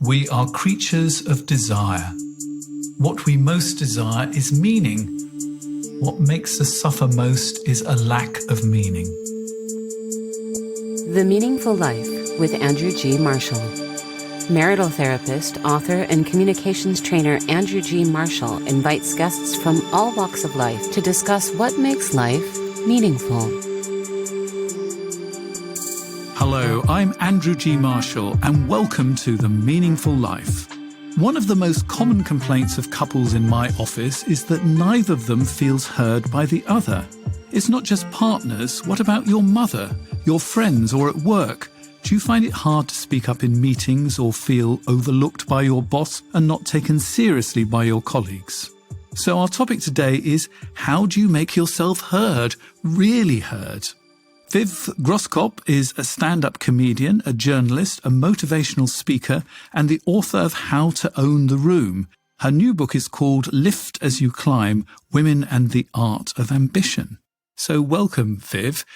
We are creatures of desire. What we most desire is meaning. What makes us suffer most is a lack of meaning. The Meaningful Life with Andrew G. Marshall. Marital therapist, author, and communications trainer Andrew G. Marshall invites guests from all walks of life to discuss what makes life meaningful. Hello, I'm Andrew G. Marshall, and welcome to The Meaningful Life. One of the most common complaints of couples in my office is that neither of them feels heard by the other. It's not just partners. What about your mother, your friends, or at work? Do you find it hard to speak up in meetings or feel overlooked by your boss and not taken seriously by your colleagues? So our topic today is, how do you make yourself heard, really heard? Viv Groskop is a stand-up comedian, a journalist, a motivational speaker, and the author of How to Own the Room. Her new book is called Lift as You Climb, Women and the Art of Ambition. So welcome, Viv.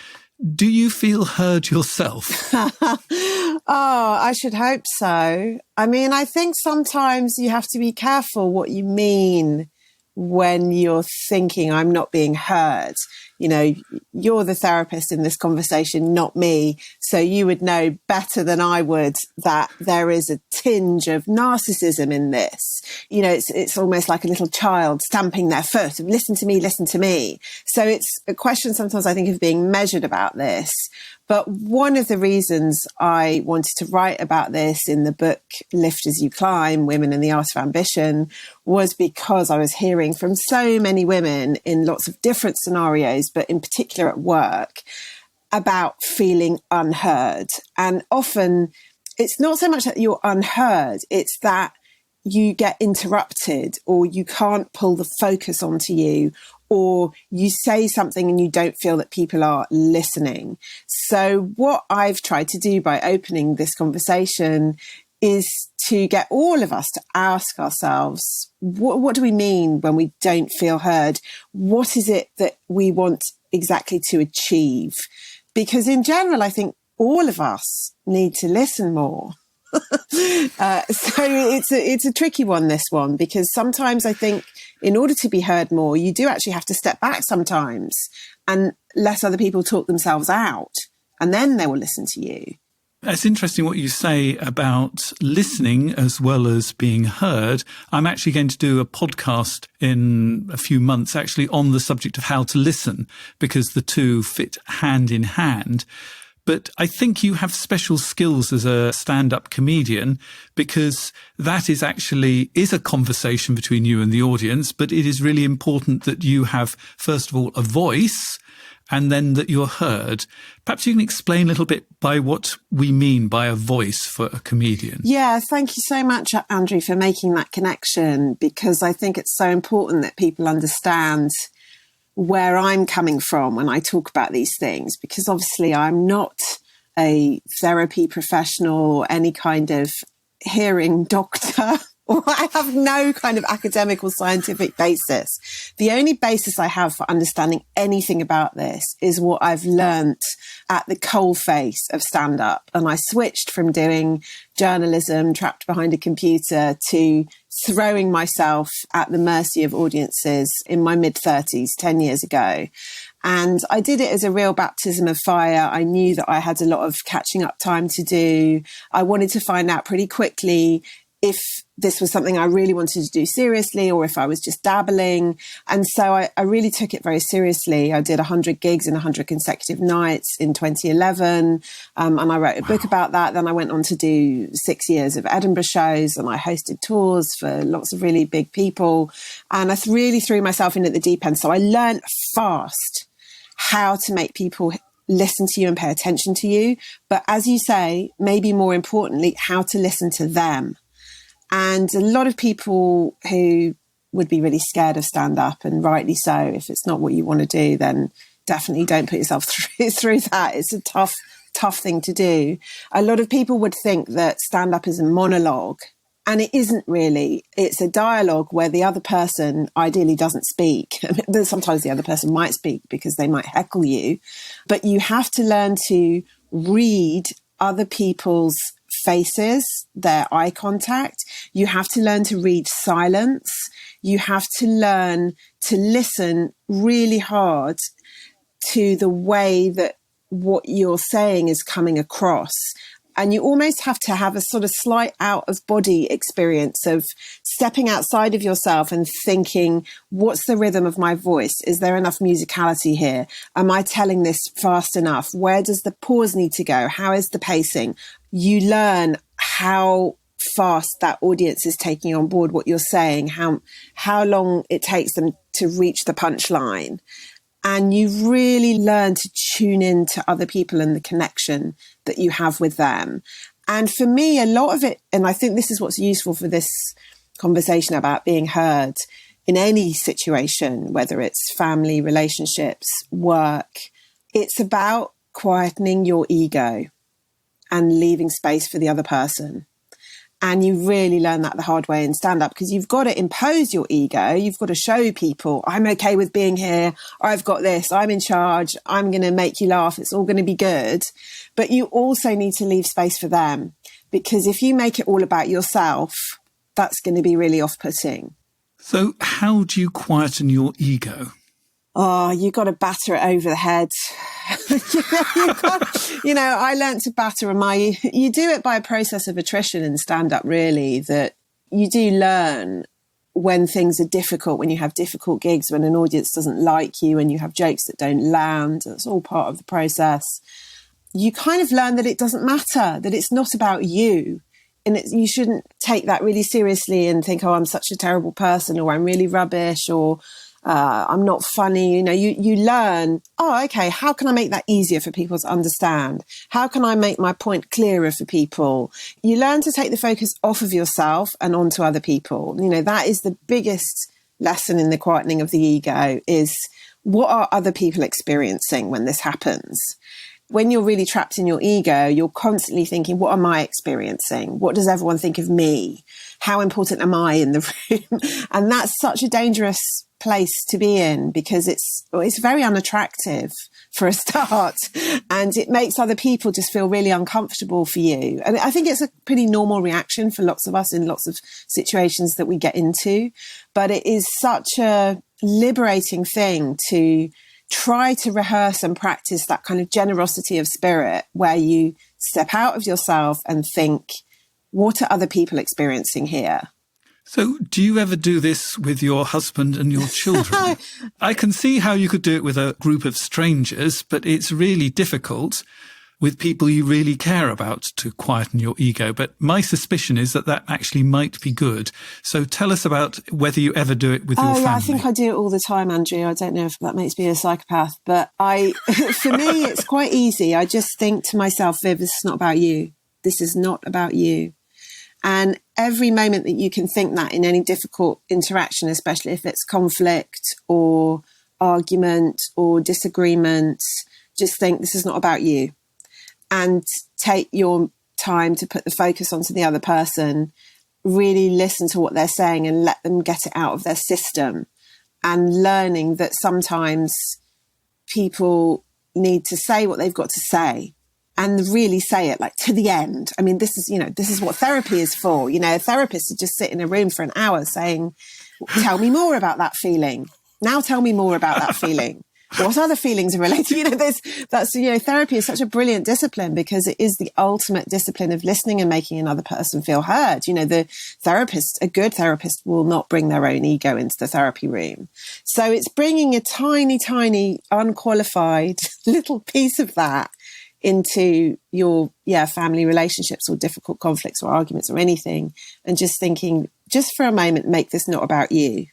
Do you feel heard yourself? Oh, I should hope so. I mean, I think sometimes you have to be careful what you mean when you're thinking I'm not being heard. You know, you're the therapist in this conversation, not me. So you would know better than I would that there is a tinge of narcissism in this. You know, it's almost like a little child stamping their foot of listen to me, listen to me. So it's a question sometimes I think of being measured about this. But one of the reasons I wanted to write about this in the book Lift as You Climb, Women and the Art of Ambition, was because I was hearing from so many women in lots of different scenarios, but in particular at work, about feeling unheard. And often it's not so much that you're unheard, it's that you get interrupted or you can't pull the focus onto you, or you say something and you don't feel that people are listening. So what I've tried to do by opening this conversation is to get all of us to ask ourselves, what do we mean when we don't feel heard? What is it that we want exactly to achieve? Because in general, I think all of us need to listen more. So it's a tricky one, this one, because sometimes I think in order to be heard more, you do actually have to step back sometimes and let other people talk themselves out, and then they will listen to you. It's interesting what you say about listening as well as being heard. I'm actually going to do a podcast in a few months actually on the subject of how to listen, because the two fit hand in hand. But I think you have special skills as a stand-up comedian, because that is a conversation between you and the audience, but it is really important that you have, first of all, a voice, and then that you're heard. Perhaps you can explain a little bit by what we mean by a voice for a comedian. Yeah, thank you so much, Andrew, for making that connection, because I think it's so important that people understand where I'm coming from when I talk about these things, because obviously I'm not a therapy professional or any kind of hearing doctor, or I have no kind of academic or scientific basis. The only basis I have for understanding anything about this is what I've learnt at the coalface of stand-up. And I switched from doing journalism trapped behind a computer to throwing myself at the mercy of audiences in my mid-30s, 10 years ago. And I did it as a real baptism of fire. I knew that I had a lot of catching up time to do. I wanted to find out pretty quickly if this was something I really wanted to do seriously or if I was just dabbling. And so I really took it very seriously. I did 100 gigs in 100 consecutive nights in 2011. And I wrote a book about that. Then I went on to do 6 years of Edinburgh shows, and I hosted tours for lots of really big people. And I really threw myself in at the deep end. So I learned fast how to make people listen to you and pay attention to you. But as you say, maybe more importantly, how to listen to them. And a lot of people who would be really scared of stand-up, and rightly so, if it's not what you want to do, then definitely don't put yourself through that. It's a tough thing to do. A lot of people would think that stand-up is a monologue, and it isn't really. It's a dialogue where the other person ideally doesn't speak. Sometimes the other person might speak because they might heckle you, but you have to learn to read other people's faces, their eye contact. You have to learn to read silence. You have to learn to listen really hard to the way that what you're saying is coming across. And you almost have to have a sort of slight out of body experience of stepping outside of yourself and thinking, what's the rhythm of my voice? Is there enough musicality here? Am I telling this fast enough? Where does the pause need to go? How is the pacing? You learn how fast that audience is taking on board what you're saying, how long it takes them to reach the punchline. And you really learn to tune in to other people and the connection that you have with them. And for me, a lot of it, and I think this is what's useful for this conversation about being heard in any situation, whether it's family, relationships, work, it's about quietening your ego and leaving space for the other person. And you really learn that the hard way in stand-up, because you've got to impose your ego. You've got to show people, I'm okay with being here. I've got this. I'm in charge. I'm going to make you laugh. It's all going to be good. But you also need to leave space for them, because if you make it all about yourself, that's going to be really off-putting. So how do you quieten your ego? Oh, you got to batter it over the head. I learned to batter you do it by a process of attrition in stand-up, really, that you do learn when things are difficult, when you have difficult gigs, when an audience doesn't like you and you have jokes that don't land. It's all part of the process. You kind of learn that it doesn't matter, that it's not about you. And you shouldn't take that really seriously and think, oh, I'm such a terrible person, or I'm really rubbish, or I'm not funny. You learn, oh, okay, how can I make that easier for people to understand? How can I make my point clearer for people? You learn to take the focus off of yourself and onto other people. That is the biggest lesson in the quietening of the ego, is what are other people experiencing when this happens? When you're really trapped in your ego, you're constantly thinking, what am I experiencing? What does everyone think of me? How important am I in the room? And that's such a dangerous place to be in, because it's very unattractive for a start, and it makes other people just feel really uncomfortable for you. And I think it's a pretty normal reaction for lots of us in lots of situations that we get into, but it is such a liberating thing to try to rehearse and practice that kind of generosity of spirit, where you step out of yourself and think, what are other people experiencing here? So do you ever do this with your husband and your children? I can see how you could do it with a group of strangers, but it's really difficult with people you really care about to quieten your ego. But my suspicion is that actually might be good. So tell us about whether you ever do it with your family. I think I do it all the time, Andrew. I don't know if that makes me a psychopath, but for me, it's quite easy. I just think to myself, Viv, this is not about you. This is not about you. And every moment that you can think that in any difficult interaction, especially if it's conflict or argument or disagreement, just think this is not about you. And take your time to put the focus onto the other person, really listen to what they're saying and let them get it out of their system. And learning that sometimes people need to say what they've got to say, and really say it like to the end. I mean, this is what therapy is for. A therapist would just sit in a room for an hour saying, tell me more about that feeling. Now tell me more about that feeling. What other feelings are related? Therapy is such a brilliant discipline, because it is the ultimate discipline of listening and making another person feel heard. A good therapist will not bring their own ego into the therapy room. So it's bringing a tiny, tiny, unqualified little piece of that into your family relationships or difficult conflicts or arguments or anything, and just thinking, just for a moment, make this not about you.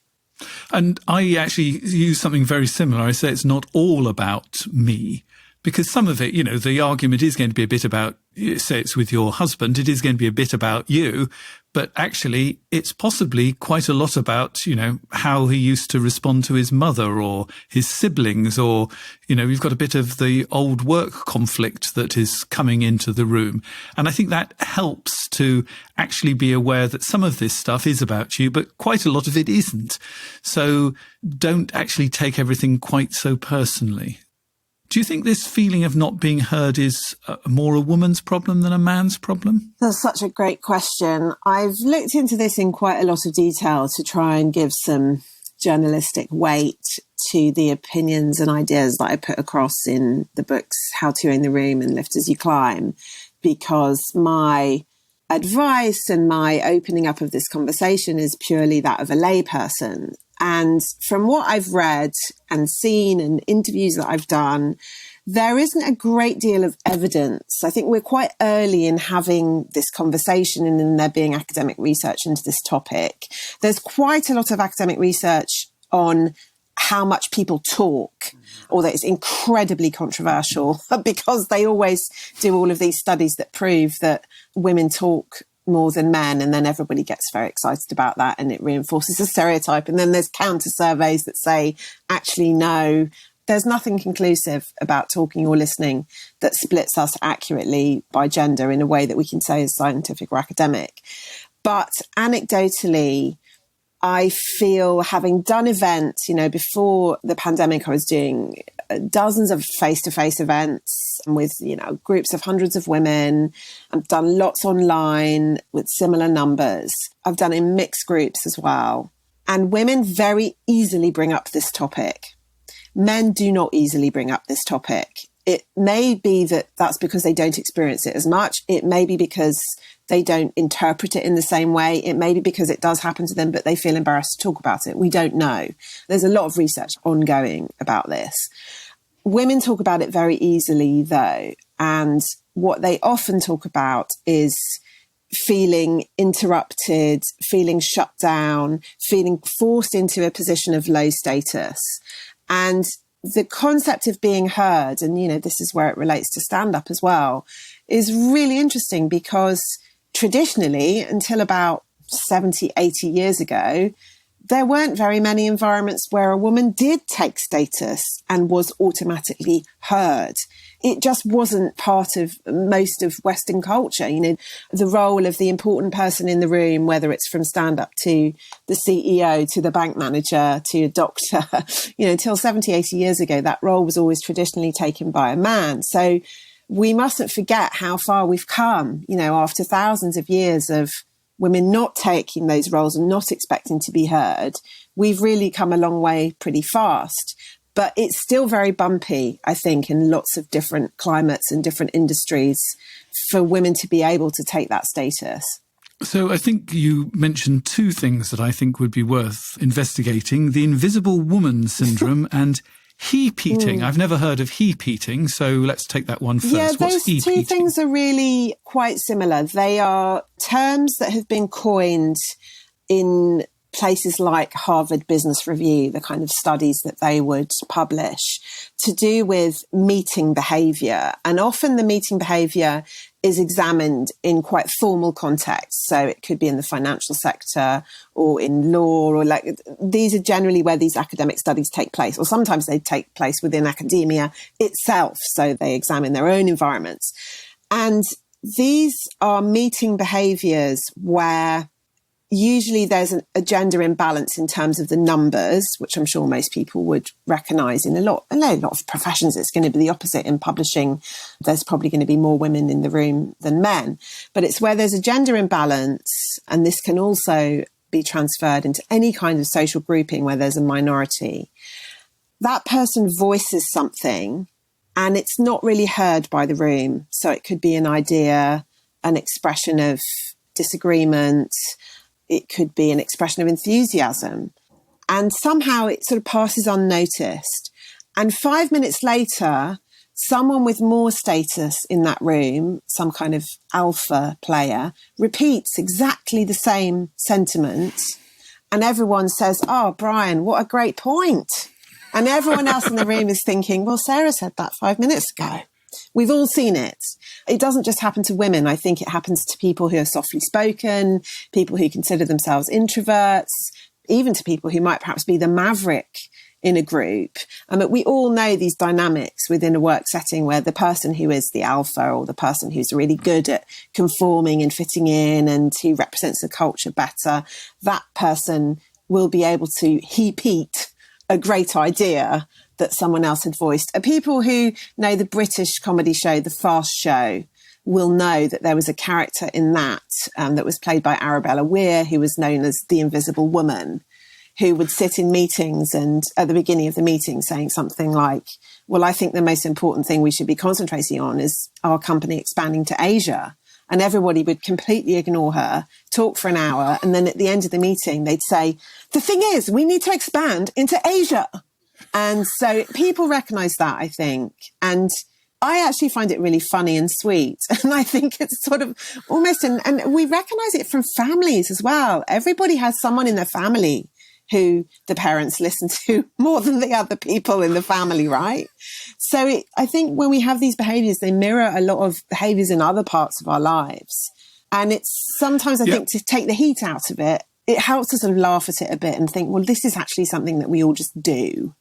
And I actually use something very similar. I say it's not all about me, because some of it, the argument is going to be a bit about, say it's with your husband, it is going to be a bit about you, but actually it's possibly quite a lot about, how he used to respond to his mother or his siblings, or, we've got a bit of the old work conflict that is coming into the room. And I think that helps to actually be aware that some of this stuff is about you, but quite a lot of it isn't. So don't actually take everything quite so personally. Do you think this feeling of not being heard is more a woman's problem than a man's problem? That's such a great question. I've looked into this in quite a lot of detail to try and give some journalistic weight to the opinions and ideas that I put across in the books How to Own the Room and Lift As You Climb, because my advice and my opening up of this conversation is purely that of a layperson. And from what I've read and seen and interviews that I've done, there isn't a great deal of evidence. I think we're quite early in having this conversation and in there being academic research into this topic. There's quite a lot of academic research on how much people talk, although it's incredibly controversial because they always do all of these studies that prove that women talk more than men, and then everybody gets very excited about that and it reinforces a stereotype. And then there's counter surveys that say, actually, no, there's nothing conclusive about talking or listening that splits us accurately by gender in a way that we can say is scientific or academic. But anecdotally, I feel, having done events, before the pandemic, I was doing dozens of face-to-face events with, groups of hundreds of women. I've done lots online with similar numbers. I've done in mixed groups as well. And women very easily bring up this topic. Men do not easily bring up this topic. It may be that that's because they don't experience it as much. It may be because they don't interpret it in the same way. It may be because it does happen to them, but they feel embarrassed to talk about it. We don't know. There's a lot of research ongoing about this. Women talk about it very easily, though. And what they often talk about is feeling interrupted, feeling shut down, feeling forced into a position of low status. And the concept of being heard, and, this is where it relates to stand-up as well, is really interesting because traditionally, until about 70, 80 years ago, there weren't very many environments where a woman did take status and was automatically heard. It just wasn't part of most of Western culture. The role of the important person in the room, whether it's from stand-up to the CEO, to the bank manager, to a doctor, till 70, 80 years ago, that role was always traditionally taken by a man. So we mustn't forget how far we've come, after thousands of years of women not taking those roles and not expecting to be heard. We've really come a long way pretty fast. But it's still very bumpy, I think, in lots of different climates and different industries for women to be able to take that status. So I think you mentioned two things that I think would be worth investigating: the invisible woman syndrome and heap eating. I've never heard of heap eating, so let's take that one first. Yeah, What's those two things are really quite similar. They are terms that have been coined in places like Harvard Business Review, the kind of studies that they would publish, to do with meeting behavior. And often the meeting behavior is examined in quite formal contexts. So it could be in the financial sector or in law, or these are generally where these academic studies take place, or sometimes they take place within academia itself. So they examine their own environments. And these are meeting behaviors where usually there's a gender imbalance in terms of the numbers, which I'm sure most people would recognise in a lot of professions. It's going to be the opposite. In publishing, there's probably going to be more women in the room than men. But it's where there's a gender imbalance, and this can also be transferred into any kind of social grouping where there's a minority. That person voices something and it's not really heard by the room. So it could be an idea, an expression of disagreement, it could be an expression of enthusiasm. And somehow it sort of passes unnoticed. And 5 minutes later, someone with more status in that room, some kind of alpha player, repeats exactly the same sentiment. And everyone says, "Oh, Brian, what a great point." And everyone else in the room is thinking, well, Sarah said that 5 minutes ago. We've all seen it. It doesn't just happen to women. I think it happens to people who are softly spoken, people who consider themselves introverts, even to people who might perhaps be the maverick in a group. But we all know these dynamics within a work setting where the person who is the alpha, or the person who's really good at conforming and fitting in and who represents the culture better, that person will be able to heap eat a great idea that someone else had voiced. People who know the British comedy show, The Fast Show, will know that there was a character in that that was played by Arabella Weir, who was known as the Invisible Woman, who would sit in meetings and at the beginning of the meeting saying something like, well, I think the most important thing we should be concentrating on is our company expanding to Asia. And everybody would completely ignore her, talk for an hour, and then at the end of the meeting, they'd say, the thing is, we need to expand into Asia. And so people recognise that, I think. And I actually find it really funny and sweet. And I think it's sort of almost, and we recognise it from families as well. Everybody has someone in their family who the parents listen to more than the other people in the family, right? So I think when we have these behaviours, they mirror a lot of behaviours in other parts of our lives. And it's sometimes, I think, to take the heat out of it, it helps us sort of laugh at it a bit and think, well, this is actually something that we all just do.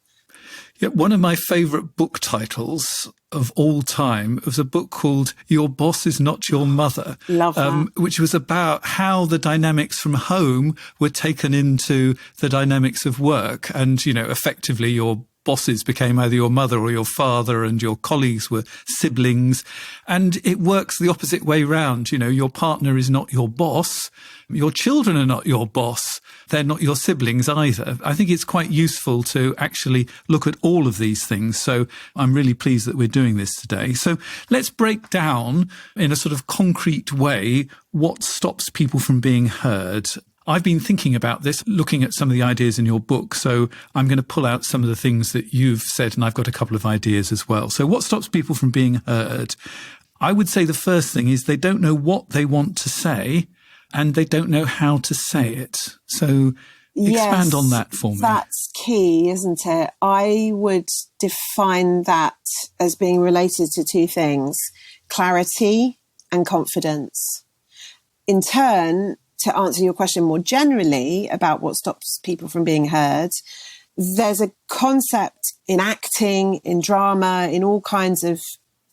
Yeah, one of my favourite book titles of all time was a book called Your Boss Is Not Your Mother. Love that. Which was about how the dynamics from home were taken into the dynamics of work. And, you know, effectively your bosses became either your mother or your father, and your colleagues were siblings. And it works the opposite way round. You know, your partner is not your boss. Your children are not your boss. They're not your siblings either. I think it's quite useful to actually look at all of these things. So I'm really pleased that we're doing this today. So let's break down in a sort of concrete way what stops people from being heard. I've been thinking about this, looking at some of the ideas in your book. So I'm going to pull out some of the things that you've said, and I've got a couple of ideas as well. So what stops people from being heard? I would say the first thing is they don't know what they want to say, and they don't know how to say it. So expand on that for me. That's key, isn't it? I would define that as being related to two things: clarity and confidence. In turn, to answer your question more generally about what stops people from being heard, there's a concept in acting, in drama, in all kinds of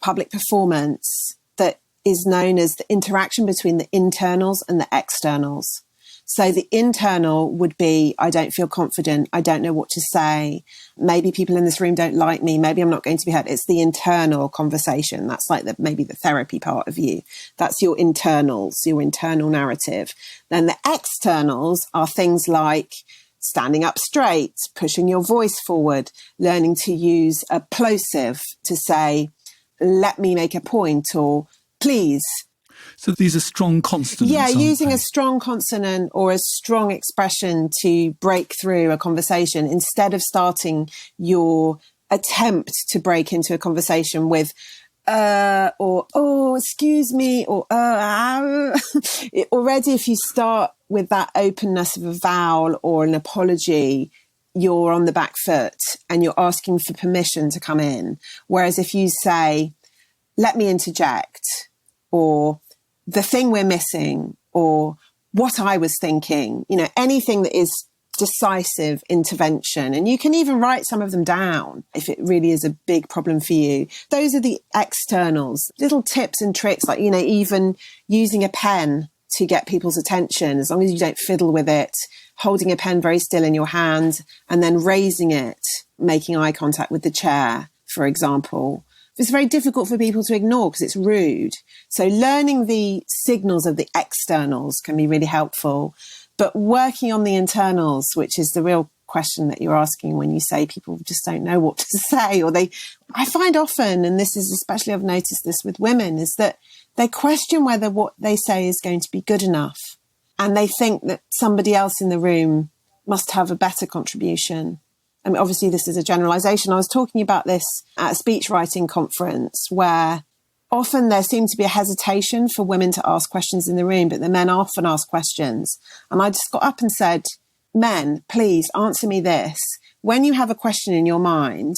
public performance that is known as the interaction between the internals and the externals. So the internal would be, I don't feel confident, I don't know what to say, maybe people in this room don't like me, maybe I'm not going to be heard. It's the internal conversation. That's like maybe the therapy part of you. That's your internals, your internal narrative. Then the externals are things like standing up straight, pushing your voice forward, learning to use a plosive to say, let me make a point, or please. So these are strong consonants. Yeah, using a strong consonant or a strong expression to break through a conversation instead of starting your attempt to break into a conversation with or oh, excuse me, or already if you start with that openness of a vowel or an apology, you're on the back foot and you're asking for permission to come in. Whereas if you say, let me interject, or the thing we're missing, or what I was thinking, you know, anything that is decisive intervention. And you can even write some of them down if it really is a big problem for you. Those are the externals, little tips and tricks, like, you know, even using a pen to get people's attention, as long as you don't fiddle with it, holding a pen very still in your hand and then raising it, making eye contact with the chair, for example. It's very difficult for people to ignore because it's rude. So learning the signals of the externals can be really helpful, but working on the internals, which is the real question that you're asking when you say people just don't know what to say, or I find often, and this is especially, I've noticed this with women, is that they question whether what they say is going to be good enough. And they think that somebody else in the room must have a better contribution. I mean, obviously, this is a generalization. I was talking about this at a speech writing conference where often there seemed to be a hesitation for women to ask questions in the room, but the men often ask questions. And I just got up and said, men, please answer me this. When you have a question in your mind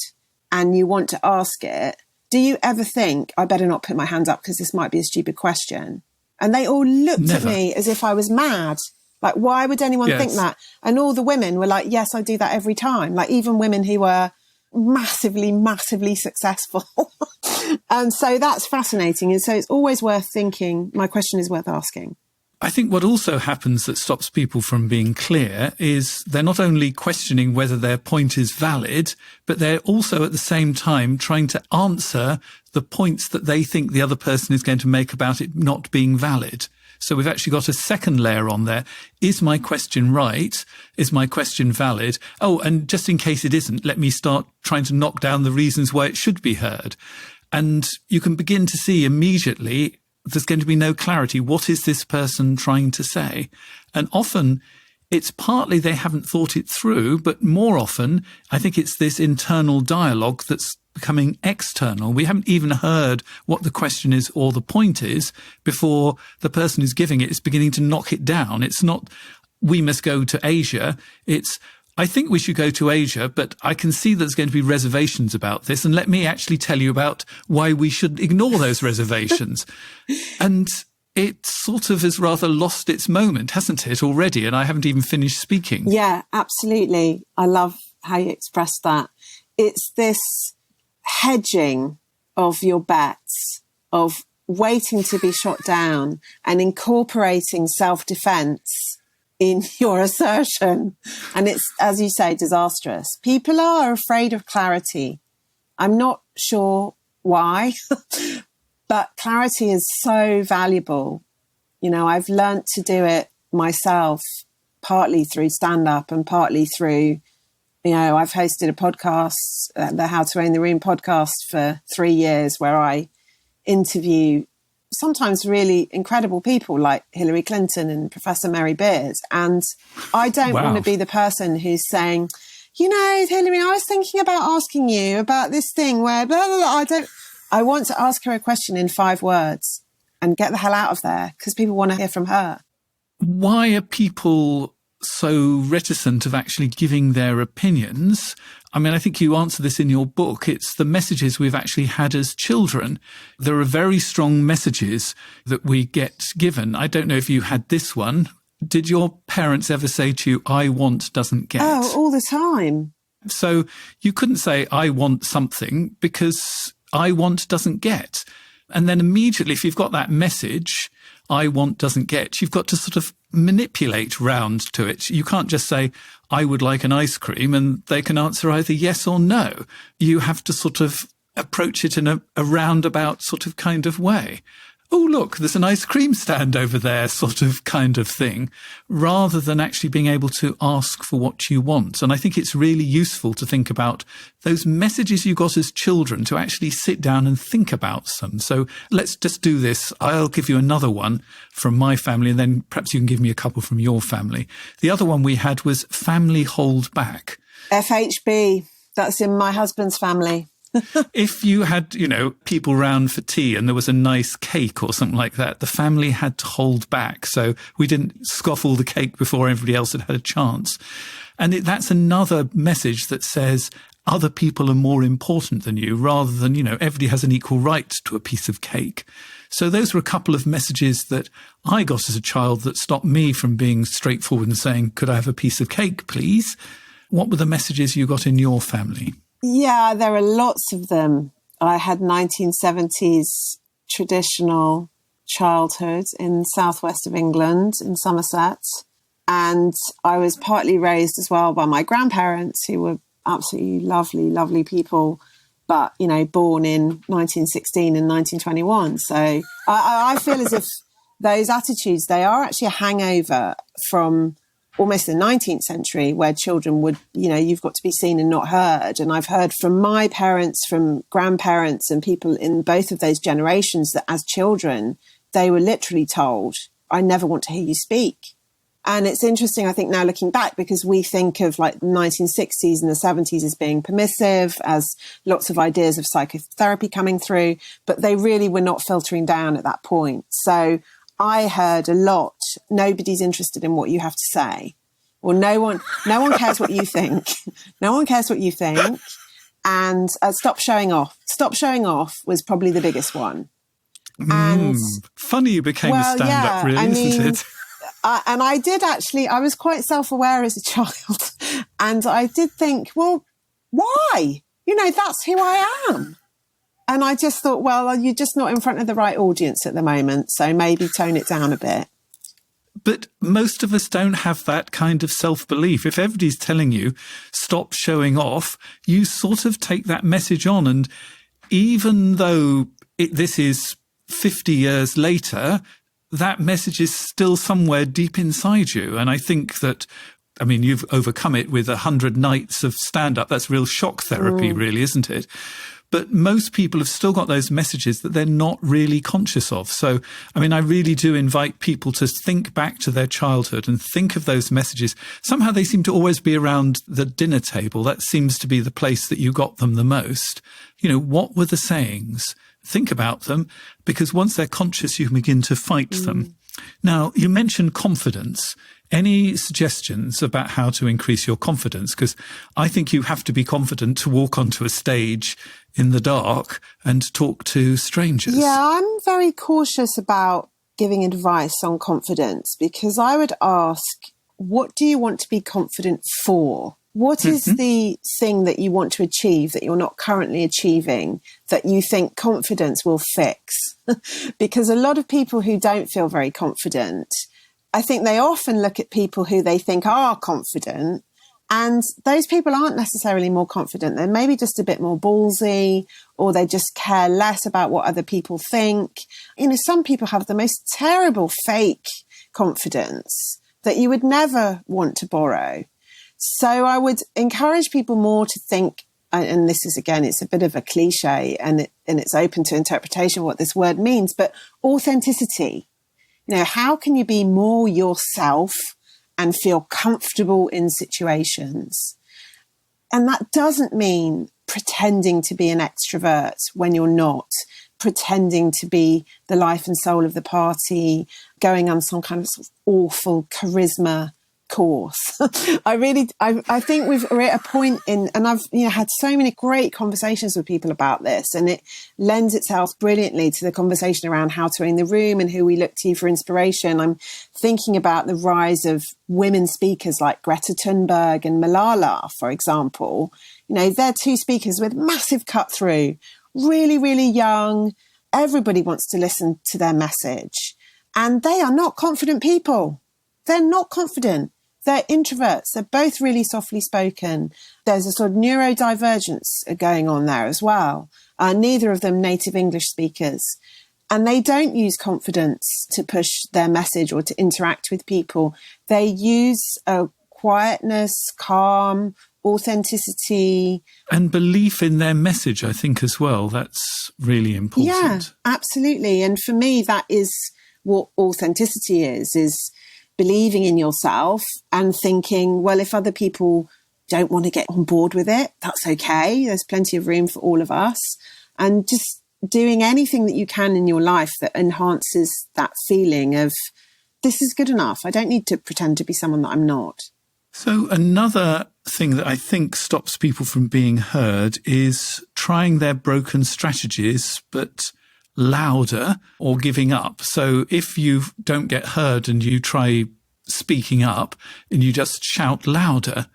and you want to ask it, do you ever think, I better not put my hand up because this might be a stupid question? And they all looked at me as if I was mad. Like, why would anyone think that? And all the women were like, yes, I do that every time. Like, even women who were massively, massively successful. And so that's fascinating. And so it's always worth thinking, my question is worth asking. I think what also happens that stops people from being clear is they're not only questioning whether their point is valid, but they're also at the same time trying to answer the points that they think the other person is going to make about it not being valid. So we've actually got a second layer on there. Is my question right? Is my question valid? Oh, and just in case it isn't, let me start trying to knock down the reasons why it should be heard. And you can begin to see immediately there's going to be no clarity. What is this person trying to say? And often it's partly they haven't thought it through, but more often I think it's this internal dialogue that's becoming external. We haven't even heard what the question is or the point is before the person who's giving it is beginning to knock it down. It's not, we must go to Asia. It's, I think we should go to Asia, but I can see there's going to be reservations about this. And let me actually tell you about why we should ignore those reservations. And it sort of has rather lost its moment, hasn't it, already? And I haven't even finished speaking. Yeah, absolutely. I love how you expressed that. It's this hedging of your bets, of waiting to be shot down and incorporating self-defense in your assertion. And it's, as you say, disastrous. People are afraid of clarity. I'm not sure why, but clarity is so valuable. You know, I've learnt to do it myself, partly through stand-up and partly through, you know, I've hosted a podcast, the How to Own the Room podcast for 3 years, where I interview sometimes really incredible people like Hillary Clinton and Professor Mary Beard. And I don't want to be the person who's saying, you know, Hillary, I was thinking about asking you about this thing where blah, blah, blah. I want to ask her a question in 5 words and get the hell out of there, because people want to hear from her. Why are people so reticent of actually giving their opinions? I mean, I think you answer this in your book. It's the messages we've actually had as children. There are very strong messages that we get given. I don't know if you had this one. Did your parents ever say to you, I want doesn't get? Oh, all the time. So you couldn't say, I want something, because I want doesn't get. And then immediately, if you've got that message, I want doesn't get, you've got to sort of manipulate round to it. You can't just say, I would like an ice cream, and they can answer either yes or no. You have to sort of approach it in a roundabout sort of kind of way. Oh, look, there's an ice cream stand over there, sort of kind of thing, rather than actually being able to ask for what you want. And I think it's really useful to think about those messages you got as children, to actually sit down and think about them. So let's just do this. I'll give you another one from my family, and then perhaps you can give me a couple from your family. The other one we had was family hold back. FHB, that's in my husband's family. If you had, you know, people round for tea and there was a nice cake or something like that, the family had to hold back. So we didn't scoff all the cake before everybody else had had a chance. And that's another message that says other people are more important than you, rather than, you know, everybody has an equal right to a piece of cake. So those were a couple of messages that I got as a child that stopped me from being straightforward and saying, could I have a piece of cake, please? What were the messages you got in your family? Yeah, there are lots of them. I had 1970s traditional childhood in southwest of England, in Somerset. And I was partly raised as well by my grandparents, who were absolutely lovely, lovely people, but, you know, born in 1916 and 1921. So I feel as if those attitudes, they are actually a hangover from almost the 19th century, where children would, you know, you've got to be seen and not heard. And I've heard from my parents, from grandparents and people in both of those generations that as children, they were literally told, I never want to hear you speak. And it's interesting, I think, now looking back, because we think of like the 1960s and the 70s as being permissive, as lots of ideas of psychotherapy coming through, but they really were not filtering down at that point. So I heard a lot, nobody's interested in what you have to say. Or no one cares what you think. No one cares what you think. And stop showing off. Stop showing off was probably the biggest one. And funny you became a stand-up, really, isn't it? And I did actually, I was quite self-aware as a child. And I did think, well, why? You know, that's who I am. And I just thought, well, you're just not in front of the right audience at the moment, so maybe tone it down a bit. But most of us don't have that kind of self-belief. If everybody's telling you, stop showing off, you sort of take that message on. And even though this is 50 years later, that message is still somewhere deep inside you. And I think that, I mean, you've overcome it with 100 nights of stand-up. That's real shock therapy, really, isn't it? But most people have still got those messages that they're not really conscious of. So, I mean, I really do invite people to think back to their childhood and think of those messages. Somehow they seem to always be around the dinner table. That seems to be the place that you got them the most. You know, what were the sayings? Think about them, because once they're conscious, you can begin to fight them. Now, you mentioned confidence. Any suggestions about how to increase your confidence? Because I think you have to be confident to walk onto a stage in the dark and talk to strangers. Yeah, I'm very cautious about giving advice on confidence, because I would ask, what do you want to be confident for? What is the thing that you want to achieve that you're not currently achieving that you think confidence will fix? Because a lot of people who don't feel very confident, I think they often look at people who they think are confident, and those people aren't necessarily more confident. They're maybe just a bit more ballsy, or they just care less about what other people think. You know, some people have the most terrible fake confidence that you would never want to borrow. So I would encourage people more to think, and this is, again, it's a bit of a cliche and it's open to interpretation what this word means, but authenticity. You know, how can you be more yourself and feel comfortable in situations? And that doesn't mean pretending to be an extrovert when you're not, pretending to be the life and soul of the party, going on some kind of, sort of awful charisma course. I think we're at a point in, and I've had so many great conversations with people about this, and it lends itself brilliantly to the conversation around how to read the room and who we look to for inspiration. I'm thinking about the rise of women speakers like Greta Thunberg and Malala, for example. You know, they're two speakers with massive cut through, really, really young. Everybody wants to listen to their message, and they are not confident people. They're not confident. They're introverts. They're both really softly spoken. There's a sort of neurodivergence going on there as well. Neither of them native English speakers. And they don't use confidence to push their message or to interact with people. They use quietness, calm, authenticity. And belief in their message, I think, as well. That's really important. Yeah, absolutely. And for me, that is what authenticity is believing in yourself and thinking, well, if other people don't want to get on board with it, that's okay. There's plenty of room for all of us. And just doing anything that you can in your life that enhances that feeling of, this is good enough. I don't need to pretend to be someone that I'm not. So another thing that I think stops people from being heard is trying their broken strategies, but louder, or giving up. So if you don't get heard and you try speaking up and you just shout louder,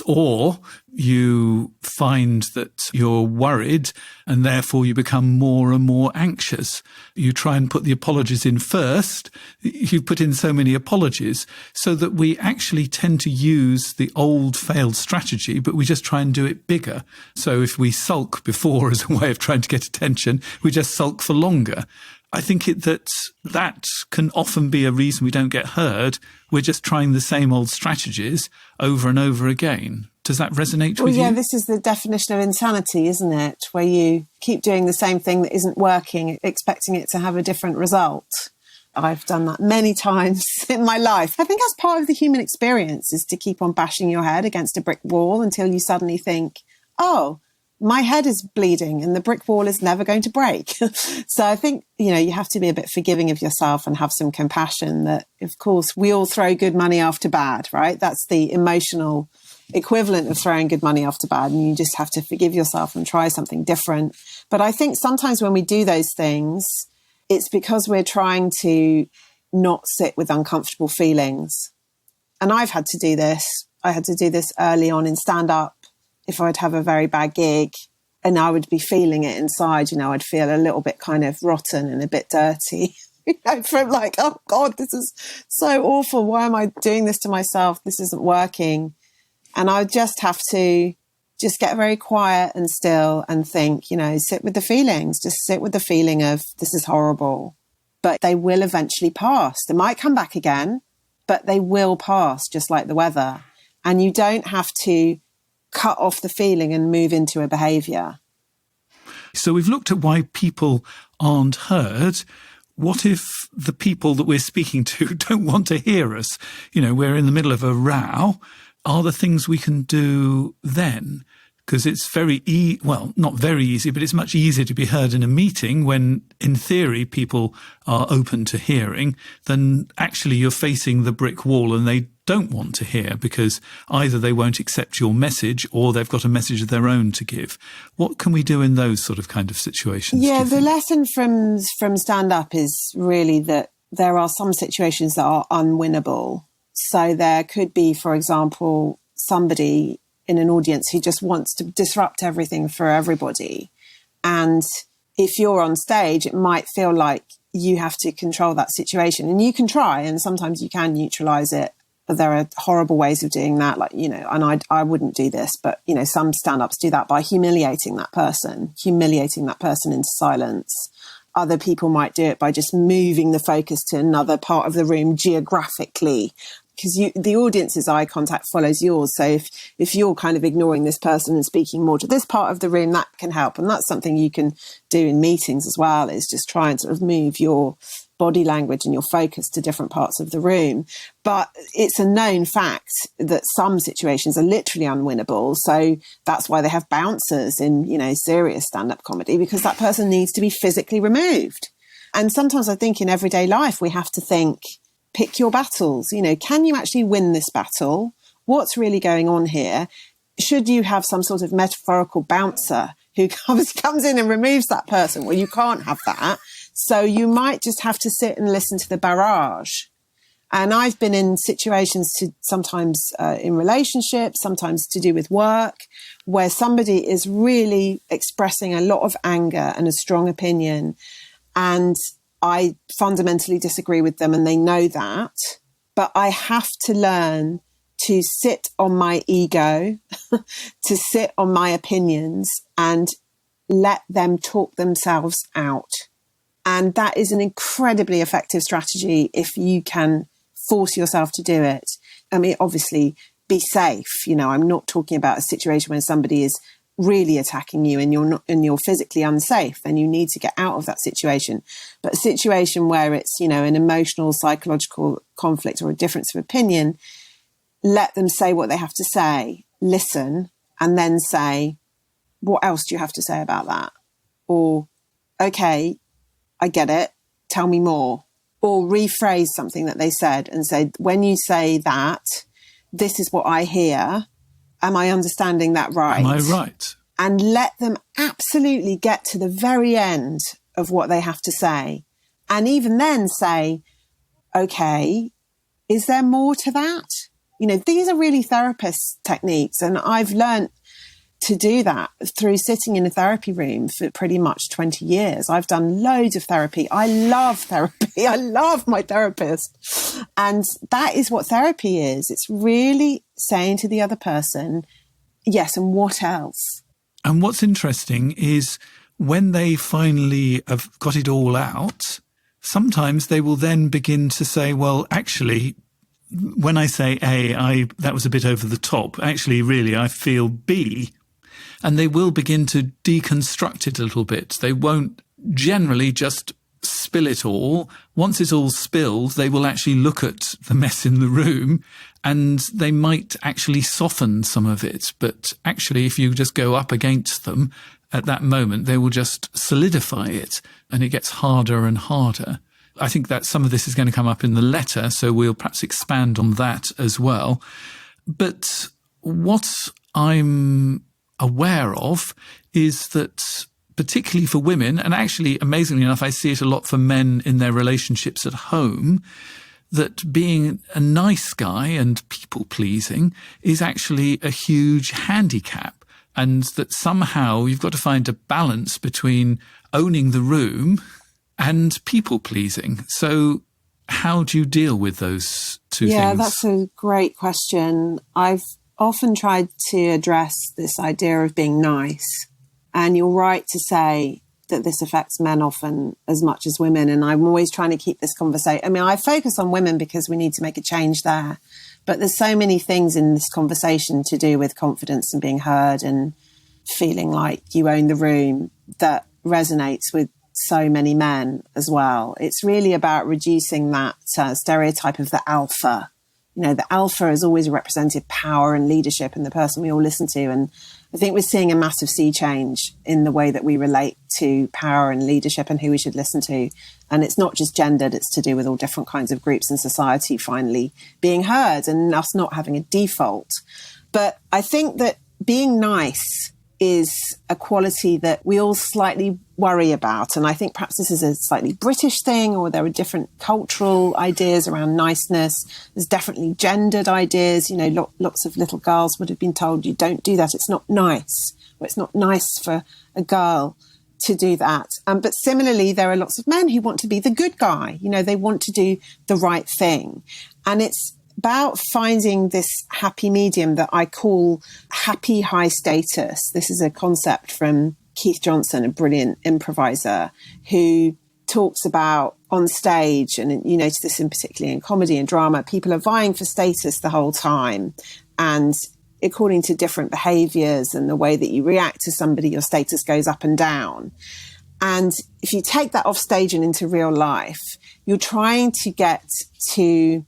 or you find that you're worried and therefore you become more and more anxious. You try and put the apologies in first. You put in so many apologies so that we actually tend to use the old failed strategy, but we just try and do it bigger. So if we sulk before as a way of trying to get attention, we just sulk for longer. I think that can often be a reason we don't get heard. We're just trying the same old strategies over and over again. Does that resonate with you? Well, yeah, this is the definition of insanity, isn't it? Where you keep doing the same thing that isn't working, expecting it to have a different result. I've done that many times in my life. I think that's part of the human experience, is to keep on bashing your head against a brick wall until you suddenly think, oh, my head is bleeding and the brick wall is never going to break. So I think, you have to be a bit forgiving of yourself and have some compassion that, of course, we all throw good money after bad, right? That's the emotional equivalent of throwing good money after bad. And you just have to forgive yourself and try something different. But I think sometimes when we do those things, it's because we're trying to not sit with uncomfortable feelings. And I've had to do this. I had to do this early on in stand-up. If I'd have a very bad gig and I would be feeling it inside, I'd feel a little bit kind of rotten and a bit dirty. From like, oh God, this is so awful. Why am I doing this to myself? This isn't working. And I just have to just get very quiet and still and think, sit with the feelings, just sit with the feeling of this is horrible, but they will eventually pass. They might come back again, but they will pass just like the weather. And you don't have to cut off the feeling and move into a behavior. So we've looked at why people aren't heard. What if the people that we're speaking to don't want to hear us? We're in the middle of a row. Are there things we can do then? Because it's not very easy, but it's much easier to be heard in a meeting when, in theory, people are open to hearing than actually you're facing the brick wall and they don't want to hear because either they won't accept your message or they've got a message of their own to give. What can we do in those sort of kind of situations? Yeah, the lesson from stand-up is really that there are some situations that are unwinnable. So there could be, for example, somebody in an audience who just wants to disrupt everything for everybody. And if you're on stage, it might feel like you have to control that situation. And you can try, and sometimes you can neutralize it. But there are horrible ways of doing that, and I wouldn't do this, but, some stand-ups do that by humiliating that person into silence. Other people might do it by just moving the focus to another part of the room geographically, because the audience's eye contact follows yours. So if you're kind of ignoring this person and speaking more to this part of the room, that can help. And that's something you can do in meetings as well, is just try and sort of move your body language and your focus to different parts of the room. But it's a known fact that some situations are literally unwinnable. So that's why they have bouncers in, serious stand-up comedy, because that person needs to be physically removed. And sometimes I think in everyday life, we have to think, pick your battles. Can you actually win this battle? What's really going on here? Should you have some sort of metaphorical bouncer who comes in and removes that person? Well, you can't have that. So you might just have to sit and listen to the barrage. And I've been in situations sometimes in relationships, sometimes to do with work, where somebody is really expressing a lot of anger and a strong opinion. And I fundamentally disagree with them and they know that. But I have to learn to sit on my ego, to sit on my opinions and let them talk themselves out. And that is an incredibly effective strategy if you can force yourself to do it. I mean, obviously, be safe. I'm not talking about a situation where somebody is really attacking you and you're physically unsafe, then you need to get out of that situation. But a situation where it's, an emotional, psychological conflict or a difference of opinion, let them say what they have to say, listen, and then say, what else do you have to say about that? Or, okay, I get it, tell me more. Or rephrase something that they said and say, when you say that, this is what I hear. Am I understanding that right? Am I right? And let them absolutely get to the very end of what they have to say. And even then say, okay, is there more to that? These are really therapist techniques. And I've learned to do that through sitting in a therapy room for pretty much 20 years. I've done loads of therapy. I love therapy. I love my therapist. And that is what therapy is. It's really saying to the other person, yes, and what else? And what's interesting is when they finally have got it all out, sometimes they will then begin to say, well, actually, when I say A, that was a bit over the top. Actually, really, I feel B. And they will begin to deconstruct it a little bit. They won't generally just spill it all. Once it's all spilled, they will actually look at the mess in the room and they might actually soften some of it. But actually, if you just go up against them at that moment, they will just solidify it and it gets harder and harder. I think that some of this is going to come up in the letter, so we'll perhaps expand on that as well. But what I'm aware of is that particularly for women, and actually amazingly enough, I see it a lot for men in their relationships at home, that being a nice guy and people-pleasing is actually a huge handicap, and that somehow you've got to find a balance between owning the room and people pleasing. So how do you deal with those two things? Yeah, that's a great question. I've often tried to address this idea of being nice. And you're right to say that this affects men often as much as women. And I'm always trying to keep this conversation. I mean, I focus on women because we need to make a change there. But there's so many things in this conversation to do with confidence and being heard and feeling like you own the room that resonates with so many men as well. It's really about reducing that stereotype of the alpha. You know, the alpha has always represented power and leadership and the person we all listen to. And I think we're seeing a massive sea change in the way that we relate to power and leadership and who we should listen to. And it's not just gendered, it's to do with all different kinds of groups in society finally being heard and us not having a default. But I think that being nice is a quality that we all slightly worry about. And I think perhaps this is a slightly British thing, or there are different cultural ideas around niceness. There's definitely gendered ideas. You know, lots of little girls would have been told, you don't do that. It's not nice. Or it's not nice for a girl to do that. But similarly, there are lots of men who want to be the good guy. You know, they want to do the right thing. And it's about finding this happy medium that I call happy high status. This is a concept from Keith Johnson, a brilliant improviser, who talks about on stage, and you notice this in particularly in comedy and drama, people are vying for status the whole time. And according to different behaviours and the way that you react to somebody, your status goes up and down. And if you take that off stage and into real life, you're trying to get to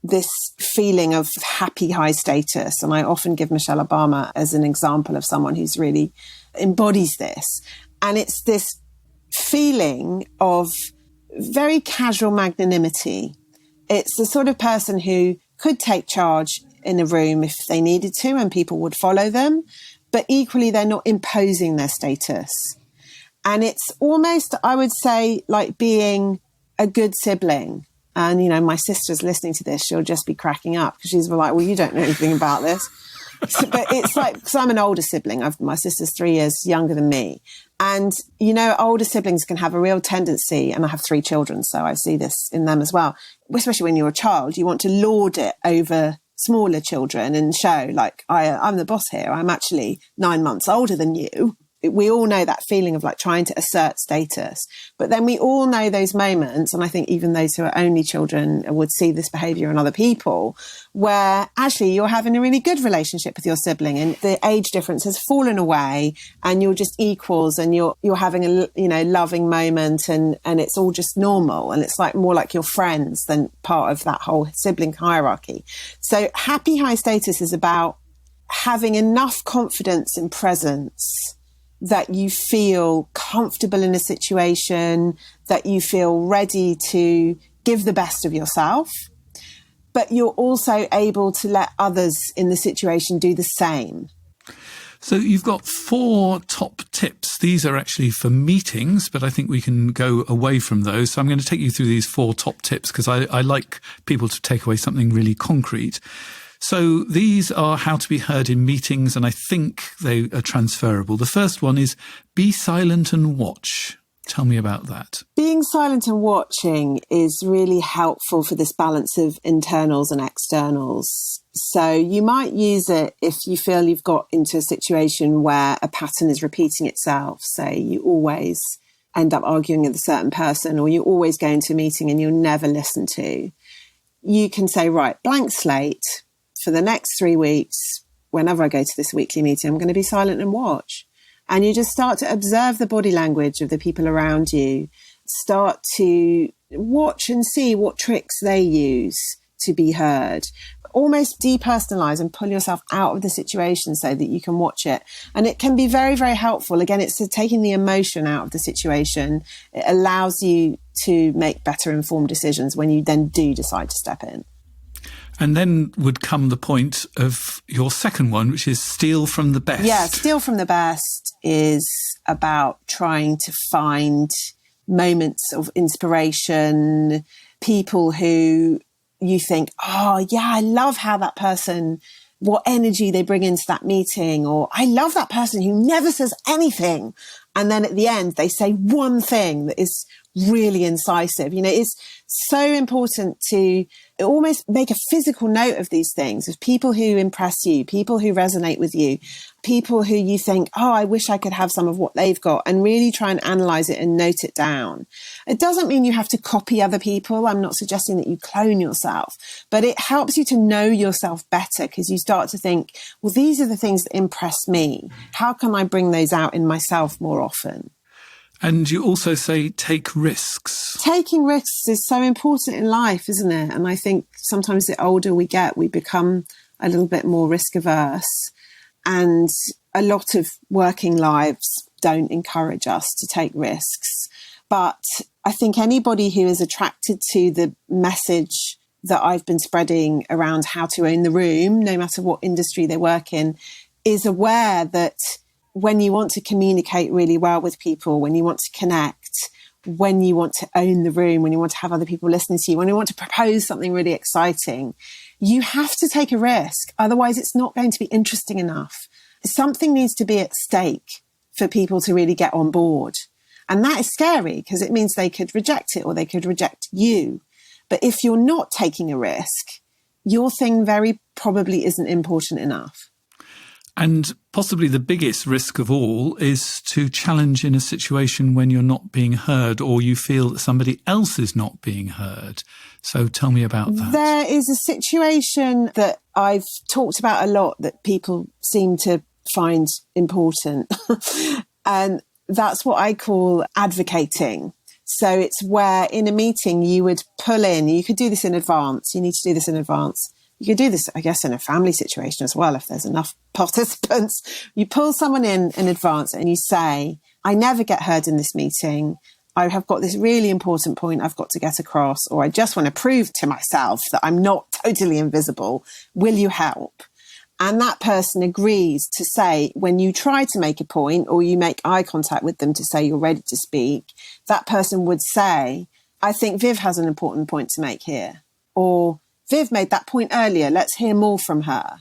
this feeling of happy high status. And I often give Michelle Obama as an example of someone who's really embodies this. And it's this feeling of very casual magnanimity. It's the sort of person who could take charge in a room if they needed to and people would follow them, but equally they're not imposing their status. And it's almost, I would say, like being a good sibling. And, you know, my sister's listening to this, she'll just be cracking up because she's like, well, you don't know anything about this. But it's like, because I'm an older sibling. My sister's 3 years younger than me. And, you know, older siblings can have a real tendency, and I have 3 children, so I see this in them as well, especially when you're a child, you want to lord it over smaller children and show, like, I'm the boss here. I'm actually 9 months older than you. We all know that feeling of like trying to assert status. But then we all know those moments, and I think even those who are only children would see this behaviour in other people, where actually you're having a really good relationship with your sibling and the age difference has fallen away and you're just equals and you're having a, you know, loving moment and it's all just normal, and it's like more like your friends than part of that whole sibling hierarchy. So happy high status is about having enough confidence and presence that you feel comfortable in a situation, that you feel ready to give the best of yourself, but you're also able to let others in the situation do the same. So you've got 4 top tips. These are actually for meetings, but I think we can go away from those. So I'm going to take you through these 4 top tips because I like people to take away something really concrete. So these are how to be heard in meetings, and I think they are transferable. The first one is be silent and watch. Tell me about that. Being silent and watching is really helpful for this balance of internals and externals. So you might use it if you feel you've got into a situation where a pattern is repeating itself. Say you always end up arguing with a certain person, or you always go into a meeting and you'll never listen to. You can say, right, blank slate. For the next 3 weeks, whenever I go to this weekly meeting, I'm going to be silent and watch. And you just start to observe the body language of the people around you. Start to watch and see what tricks they use to be heard. Almost depersonalize and pull yourself out of the situation so that you can watch it. And it can be very, very helpful. Again, it's taking the emotion out of the situation. It allows you to make better informed decisions when you then do decide to step in. And then would come the point of your second one, which is steal from the best. Yeah, steal from the best is about trying to find moments of inspiration, people who you think, oh, yeah, I love how that person, what energy they bring into that meeting, or I love that person who never says anything. And then at the end, they say one thing that is really incisive. It's so important to almost make a physical note of these things, of people who impress you, people who resonate with you, people who you think, oh, I wish I could have some of what they've got, and really try and analyze it and note it down. It doesn't mean you have to copy other people. I'm not suggesting that you clone yourself, but it helps you to know yourself better, because you start to think, well, these are the things that impress me. How can I bring those out in myself more often? And you also say take risks. Taking risks is so important in life, isn't it? And I think sometimes the older we get, we become a little bit more risk averse. And a lot of working lives don't encourage us to take risks. But I think anybody who is attracted to the message that I've been spreading around how to own the room, no matter what industry they work in, is aware that when you want to communicate really well with people, when you want to connect, when you want to own the room, when you want to have other people listening to you, when you want to propose something really exciting, you have to take a risk. Otherwise, it's not going to be interesting enough. Something needs to be at stake for people to really get on board. And that is scary, because it means they could reject it or they could reject you. But if you're not taking a risk, your thing very probably isn't important enough. And possibly the biggest risk of all is to challenge in a situation when you're not being heard, or you feel that somebody else is not being heard. So tell me about that. There is a situation that I've talked about a lot that people seem to find important. And that's what I call advocating. So it's where in a meeting you would pull in, you could do this in advance. You need to do this in advance. You could do this, I guess, in a family situation as well. If there's enough participants, you pull someone in advance and you say, I never get heard in this meeting. I have got this really important point I've got to get across, or I just want to prove to myself that I'm not totally invisible. Will you help? And that person agrees to say, when you try to make a point or you make eye contact with them to say you're ready to speak, that person would say, I think Viv has an important point to make here. Or Viv made that point earlier. Let's hear more from her.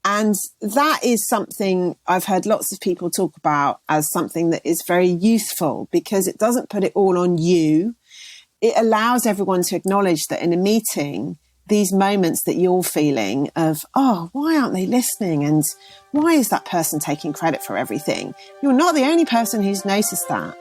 And that is something I've heard lots of people talk about as something that is very useful, because it doesn't put it all on you. It allows everyone to acknowledge that in a meeting, these moments that you're feeling of, oh, why aren't they listening? And why is that person taking credit for everything? You're not the only person who's noticed that.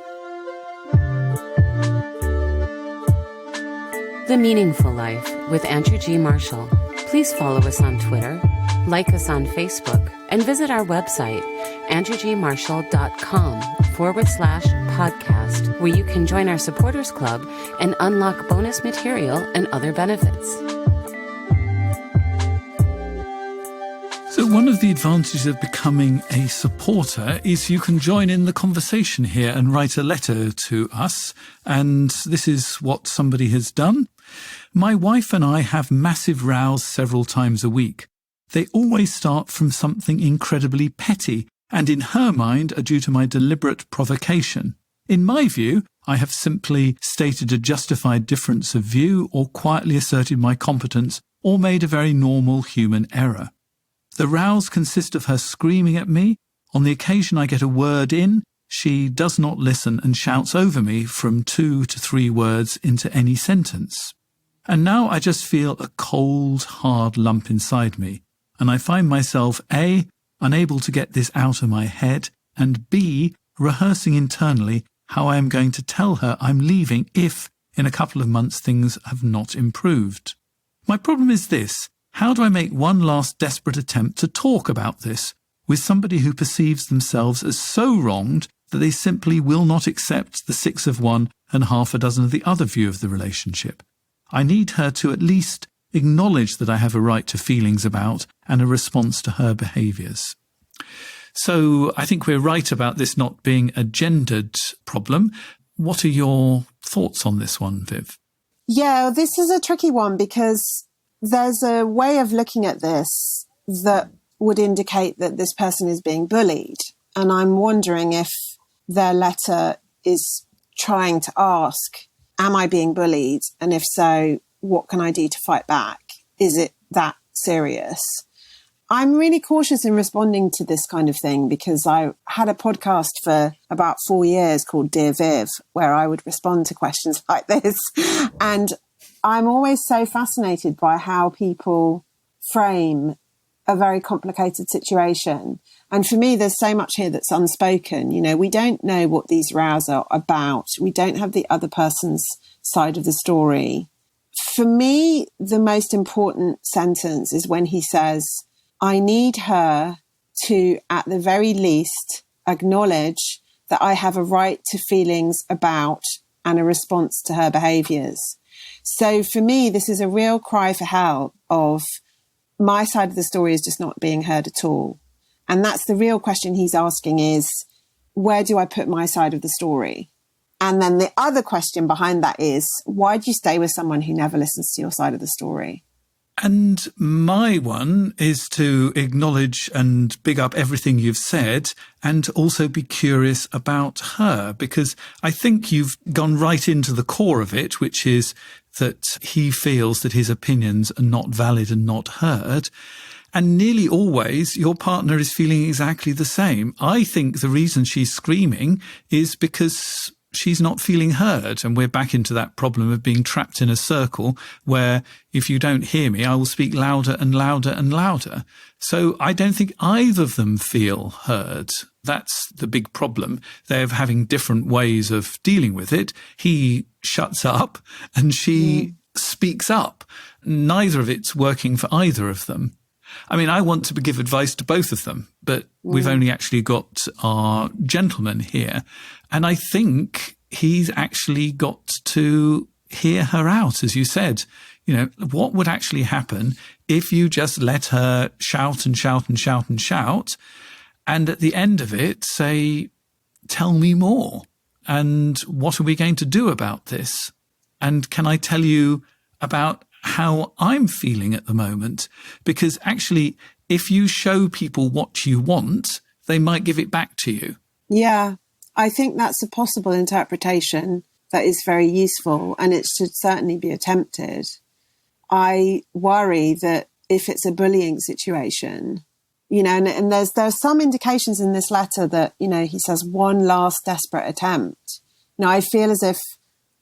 The Meaningful Life with Andrew G. Marshall. Please follow us on Twitter, like us on Facebook, and visit our website, andrewgmarshall.com/podcast, where you can join our supporters club and unlock bonus material and other benefits. So one of the advantages of becoming a supporter is you can join in the conversation here and write a letter to us. And this is what somebody has done. My wife and I have massive rows several times a week. They always start from something incredibly petty, and in her mind are due to my deliberate provocation. In my view, I have simply stated a justified difference of view, or quietly asserted my competence, or made a very normal human error. The rows consist of her screaming at me. On the occasion I get a word in, she does not listen and shouts over me from 2 to 3 words into any sentence. And now I just feel a cold, hard lump inside me, and I find myself A, unable to get this out of my head, and B, rehearsing internally how I am going to tell her I'm leaving if, in a couple of months, things have not improved. My problem is this: how do I make one last desperate attempt to talk about this with somebody who perceives themselves as so wronged that they simply will not accept the 6 of one and half a dozen of the other view of the relationship? I need her to at least acknowledge that I have a right to feelings about and a response to her behaviours. So I think we're right about this not being a gendered problem. What are your thoughts on this one, Viv? Yeah, this is a tricky one, because there's a way of looking at this that would indicate that this person is being bullied. And I'm wondering if their letter is trying to ask, am I being bullied? And if so, what can I do to fight back? Is it that serious? I'm really cautious in responding to this kind of thing because I had a podcast for about 4 years called Dear Viv, where I would respond to questions like this. And I'm always so fascinated by how people frame a very complicated situation. And for me, there's so much here that's unspoken. You know, we don't know what these rows are about. We don't have the other person's side of the story. For me, the most important sentence is when he says, I need her to, at the very least, acknowledge that I have a right to feelings about and a response to her behaviours. So for me, this is a real cry for help of my side of the story is just not being heard at all. And that's the real question he's asking is, where do I put my side of the story? And then the other question behind that is, why do you stay with someone who never listens to your side of the story? And my one is to acknowledge and big up everything you've said and also be curious about her, because I think you've gone right into the core of it, which is that he feels that his opinions are not valid and not heard. And nearly always your partner is feeling exactly the same. I think the reason she's screaming is because she's not feeling heard. And we're back into that problem of being trapped in a circle where if you don't hear me, I will speak louder and louder and louder. So I don't think either of them feel heard. That's the big problem. They're having different ways of dealing with it. He shuts up and she speaks up. Neither of it's working for either of them. I mean, I want to give advice to both of them, but we've only actually got our gentleman here. And I think he's actually got to hear her out, as you said. You know, what would actually happen if you just let her shout and shout and shout and shout, and at the end of it say, tell me more. And what are we going to do about this? And can I tell you about how I'm feeling at the moment? Because actually, if you show people what you want, they might give it back to you. Yeah, I think that's a possible interpretation that is very useful, and it should certainly be attempted. I worry that if it's a bullying situation, you know, and there's some indications in this letter that, you know, he says one last desperate attempt. Now, I feel as if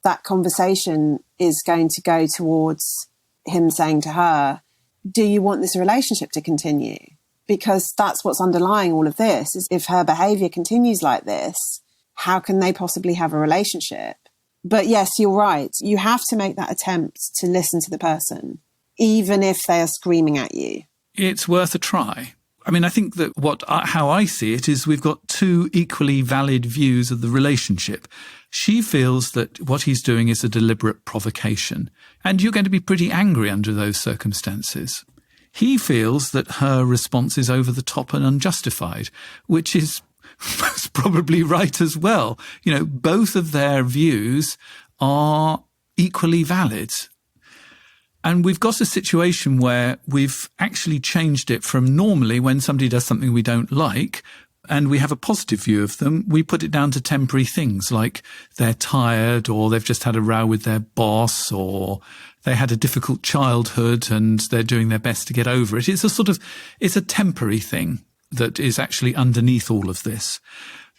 that conversation is going to go towards him saying to her, do you want this relationship to continue? Because that's what's underlying all of this, is if her behaviour continues like this, how can they possibly have a relationship? But yes, you're right. You have to make that attempt to listen to the person, even if they are screaming at you. It's worth a try. I mean, I think that how I see it is we've got two equally valid views of the relationship. She feels that what he's doing is a deliberate provocation, and you're going to be pretty angry under those circumstances. He feels that her response is over the top and unjustified, which is probably right as well. You know, both of their views are equally valid. And we've got a situation where we've actually changed it from normally when somebody does something we don't like and we have a positive view of them, we put it down to temporary things like they're tired or they've just had a row with their boss or they had a difficult childhood and they're doing their best to get over it. It's a temporary thing that is actually underneath all of this.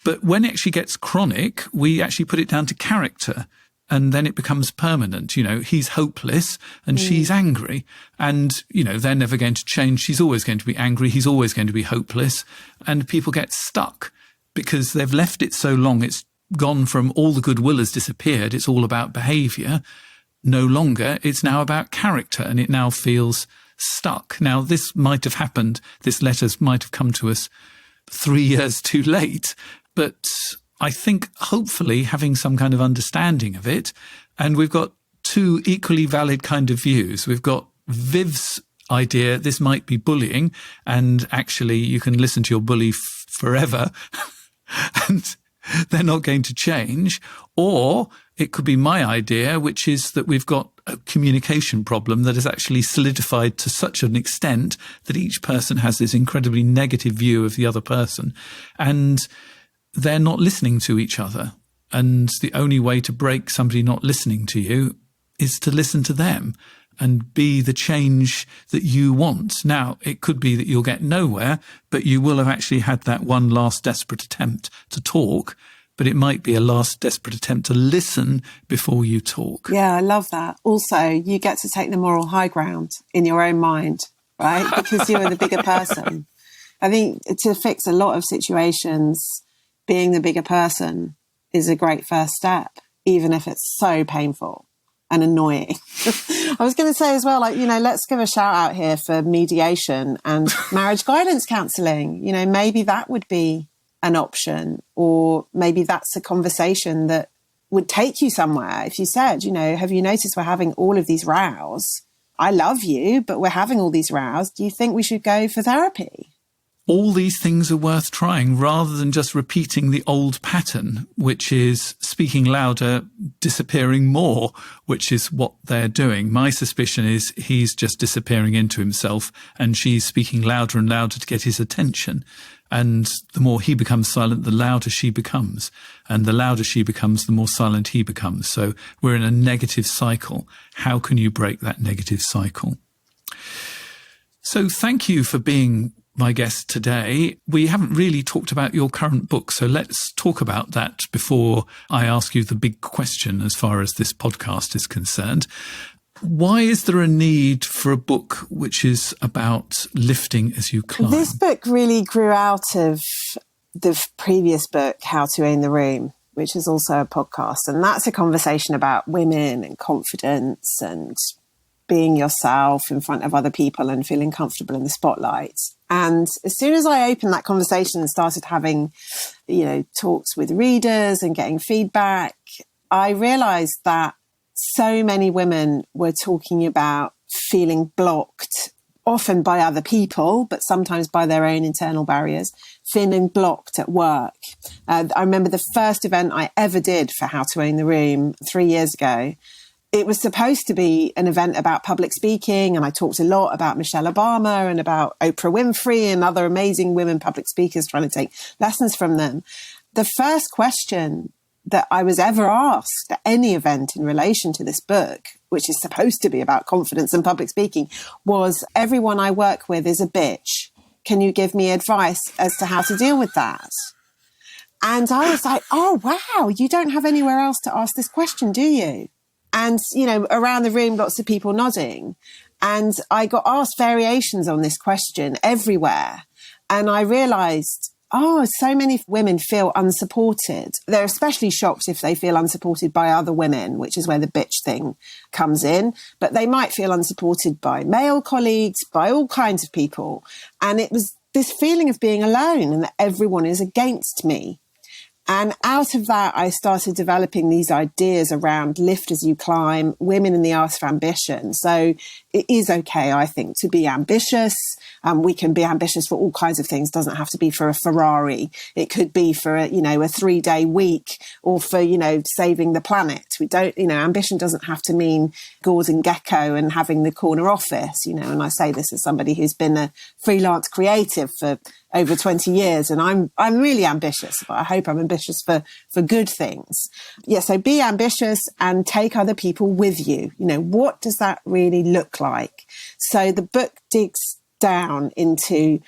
But when it actually gets chronic, we actually put it down to character. And then it becomes permanent. You know, he's hopeless and she's angry and, you know, they're never going to change. She's always going to be angry. He's always going to be hopeless. And people get stuck because they've left it so long. It's gone from all the goodwill has disappeared. It's all about behaviour. No longer. It's now about character and it now feels stuck. Now, this might have happened. This letter might have come to us 3 years too late, but I think hopefully having some kind of understanding of it, and we've got two equally valid kind of views. We've got Viv's idea, this might be bullying, and actually you can listen to your bully forever and they're not going to change. Or it could be my idea, which is that we've got a communication problem that is actually solidified to such an extent that each person has this incredibly negative view of the other person. And they're not listening to each other. And the only way to break somebody not listening to you is to listen to them. and be the change that you want. Now, it could be that you'll get nowhere, but you will have actually had that one last desperate attempt to talk, but it might be a last desperate attempt to listen before you talk. Yeah, I love that. Also, you get to take the moral high ground in your own mind, right? Because you're the bigger person. I think to fix a lot of situations, being the bigger person is a great first step, even if it's so painful and annoying. I was going to say as well, let's give a shout out here for mediation and marriage guidance counselling. Maybe that would be an option, or maybe that's a conversation that would take you somewhere. If you said, have you noticed we're having all of these rows? I love you, but we're having all these rows. Do you think we should go for therapy? All these things are worth trying rather than just repeating the old pattern, which is speaking louder, disappearing more, which is what they're doing. My suspicion is he's just disappearing into himself and she's speaking louder and louder to get his attention. And the more he becomes silent, the louder she becomes. And the louder she becomes, the more silent he becomes. So we're in a negative cycle. How can you break that negative cycle? So thank you for being my guest today. We haven't really talked about your current book, so let's talk about that before I ask you the big question as far as this podcast is concerned. Why is there a need for a book which is about lifting as you climb? This book really grew out of the previous book, How to Own the Room, which is also a podcast. And that's a conversation about women and confidence and being yourself in front of other people and feeling comfortable in the spotlight. And as soon as I opened that conversation and started having, talks with readers and getting feedback, I realized that so many women were talking about feeling blocked, often by other people, but sometimes by their own internal barriers, feeling blocked at work. I remember the first event I ever did for How to Own the Room 3 years ago. It was supposed to be an event about public speaking, and I talked a lot about Michelle Obama and about Oprah Winfrey and other amazing women public speakers, trying to take lessons from them. The first question that I was ever asked at any event in relation to this book, which is supposed to be about confidence and public speaking, was, everyone I work with is a bitch. Can you give me advice as to how to deal with that? And I was like, oh, wow, you don't have anywhere else to ask this question, do you? And, around the room, lots of people nodding. And I got asked variations on this question everywhere. And I realized, so many women feel unsupported. They're especially shocked if they feel unsupported by other women, which is where the bitch thing comes in. But they might feel unsupported by male colleagues, by all kinds of people. And it was this feeling of being alone and that everyone is against me. And out of that, I started developing these ideas around lift as you climb, women in the art of ambition. So it is okay, I think, to be ambitious. We can be ambitious for all kinds of things. It doesn't have to be for a Ferrari. It could be for a 3-day week, or for, saving the planet. We don't, ambition doesn't have to mean Gordon Gekko and having the corner office, and I say this as somebody who's been a freelance creative for over 20 years. And I'm really ambitious, but I hope I'm ambitious for good things. Yeah, so be ambitious and take other people with you. What does that really look like? So the book digs down into,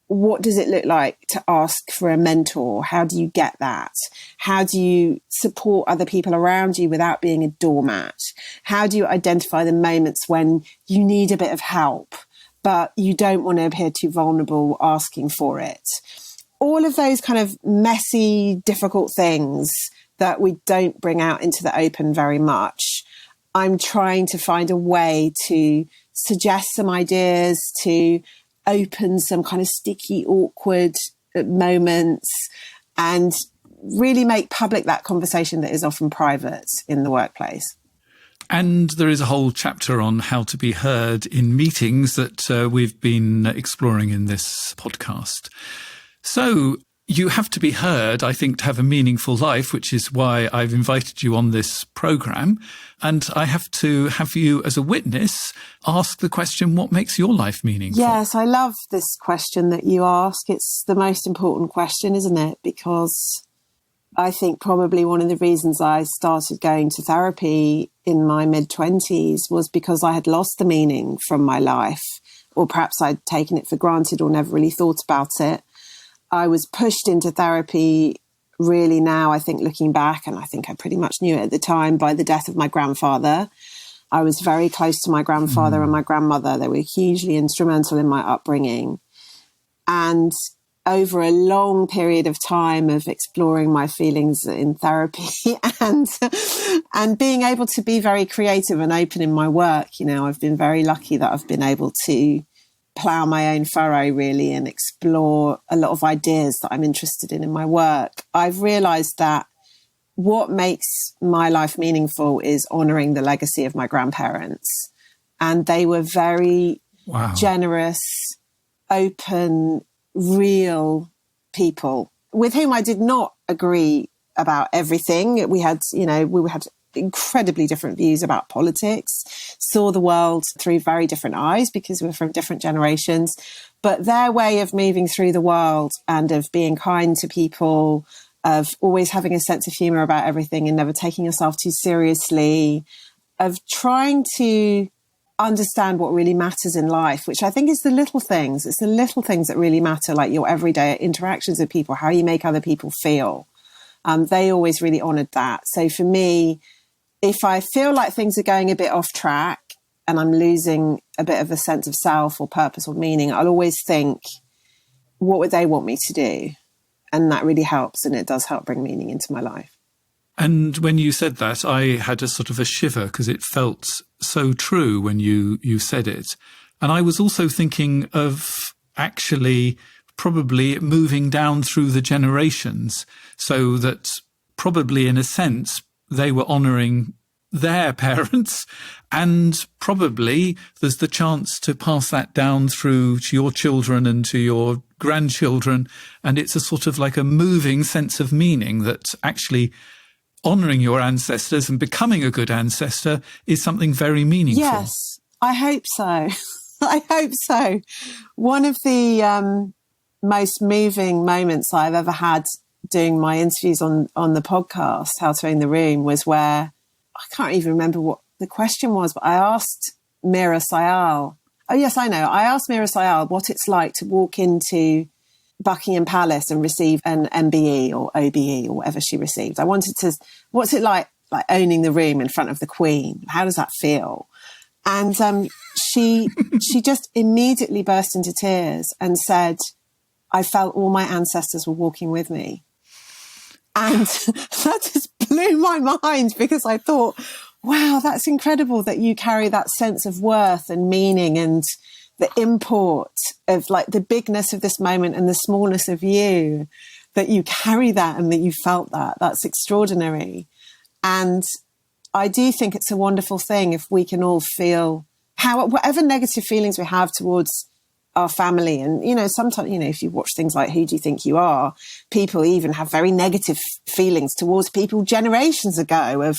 what does it look like to ask for a mentor? How do you get that? How do you support other people around you without being a doormat? How do you identify the moments when you need a bit of help, but you don't want to appear too vulnerable asking for it? All of those kind of messy, difficult things that we don't bring out into the open very much. I'm trying to find a way to suggest some ideas, to open some kind of sticky, awkward moments, and really make public that conversation that is often private in the workplace. And there is a whole chapter on how to be heard in meetings that we've been exploring in this podcast. So you have to be heard, I think, to have a meaningful life, which is why I've invited you on this program. And I have to have you as a witness ask the question, what makes your life meaningful? Yes, I love this question that you ask. It's the most important question, isn't it? Because I think probably one of the reasons I started going to therapy in my mid-20s was because I had lost the meaning from my life, or perhaps I'd taken it for granted or never really thought about it. I was pushed into therapy really now, I think, looking back, and I think I pretty much knew it at the time, by the death of my grandfather. I was very close to my grandfather and my grandmother. They were hugely instrumental in my upbringing. And over a long period of time of exploring my feelings in therapy and being able to be very creative and open in my work, I've been very lucky that I've been able to plough my own furrow really and explore a lot of ideas that I'm interested in my work. I've realized that what makes my life meaningful is honoring the legacy of my grandparents. And they were very generous, open, real people with whom I did not agree about everything. We had incredibly different views about politics, saw the world through very different eyes because we're from different generations. But their way of moving through the world and of being kind to people, of always having a sense of humor about everything and never taking yourself too seriously, of trying to understand what really matters in life, which I think is the little things. It's the little things that really matter, like your everyday interactions with people, how you make other people feel. They always really honoured that. So for me, if I feel like things are going a bit off track and I'm losing a bit of a sense of self or purpose or meaning, I'll always think, what would they want me to do? And that really helps, and it does help bring meaning into my life. And when you said that, I had a sort of a shiver because it felt so true when you said it. And I was also thinking of actually probably moving down through the generations, so that probably in a sense they were honouring their parents, and probably there's the chance to pass that down through to your children and to your grandchildren. And it's a sort of like a moving sense of meaning that actually honouring your ancestors and becoming a good ancestor is something very meaningful. Yes, I hope so. I hope so. One of the most moving moments I've ever had doing my interviews on the podcast, How to Own the Room, was where, I can't even remember what the question was, but I asked Mira Sayal. Oh, yes, I know. I asked Mira Sayal what it's like to walk into Buckingham Palace and receive an MBE or OBE or whatever she received. I wanted to, what's it like owning the room in front of the Queen? How does that feel? And she just immediately burst into tears and said, I felt all my ancestors were walking with me. And that just blew my mind, because I thought, wow, that's incredible that you carry that sense of worth and meaning and the import of like the bigness of this moment and the smallness of you, that you carry that and that you felt that. That's extraordinary. And I do think it's a wonderful thing if we can all feel whatever negative feelings we have towards our family. And, sometimes, if you watch things like Who Do You Think You Are, people even have very negative feelings towards people generations ago of,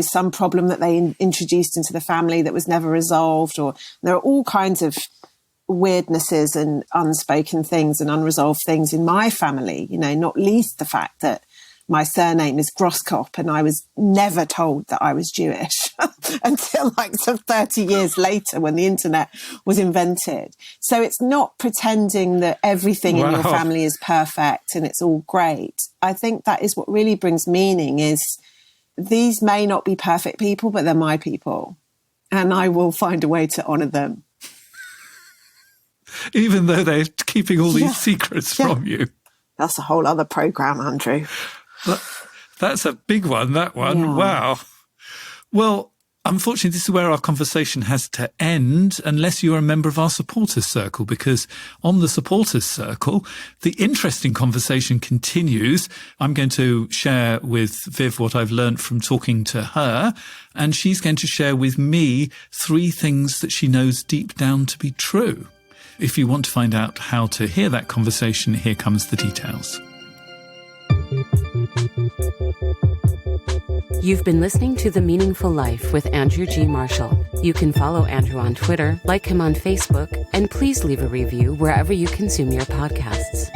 some problem that they introduced into the family that was never resolved. Or there are all kinds of weirdnesses and unspoken things and unresolved things in my family, not least the fact that my surname is Groskop, and I was never told that I was Jewish until like some 30 years later when the internet was invented. So it's not pretending that everything in your family is perfect and it's all great. I think that is what really brings meaning, is these may not be perfect people, but they're my people, and I will find a way to honour them. Even though they're keeping all these secrets from you. That's a whole other programme, Andrew. That's a big one, that one. Yeah. Wow. Well, unfortunately, this is where our conversation has to end, unless you're a member of our supporters circle, because on the supporters circle, the interesting conversation continues. I'm going to share with Viv what I've learned from talking to her, and she's going to share with me 3 things that she knows deep down to be true. If you want to find out how to hear that conversation, here comes the details. You've been listening to The Meaningful Life with Andrew G. Marshall. You can follow Andrew on Twitter, like him on Facebook, and please leave a review wherever you consume your podcasts.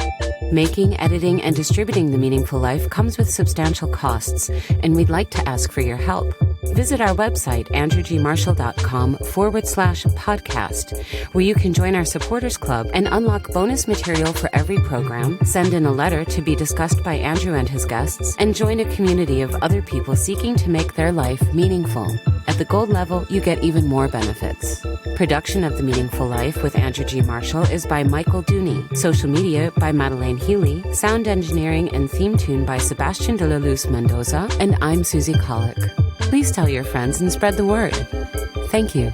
Making, editing, and distributing The Meaningful Life comes with substantial costs, and we'd like to ask for your help. Visit our website, andrewgmarshall.com/podcast, where you can join our supporters club and unlock bonus material for every program, send in a letter to be discussed by Andrew and his guests, and join a community of other people seeking to make their life meaningful. At the gold level, you get even more benefits. Production of The Meaningful Life with Andrew G. Marshall is by Michael Dooney. Social media by Madeleine Healy. Sound engineering and theme tune by Sebastian de la Luz Mendoza. And I'm Susie Colick. Please tell your friends and spread the word. Thank you.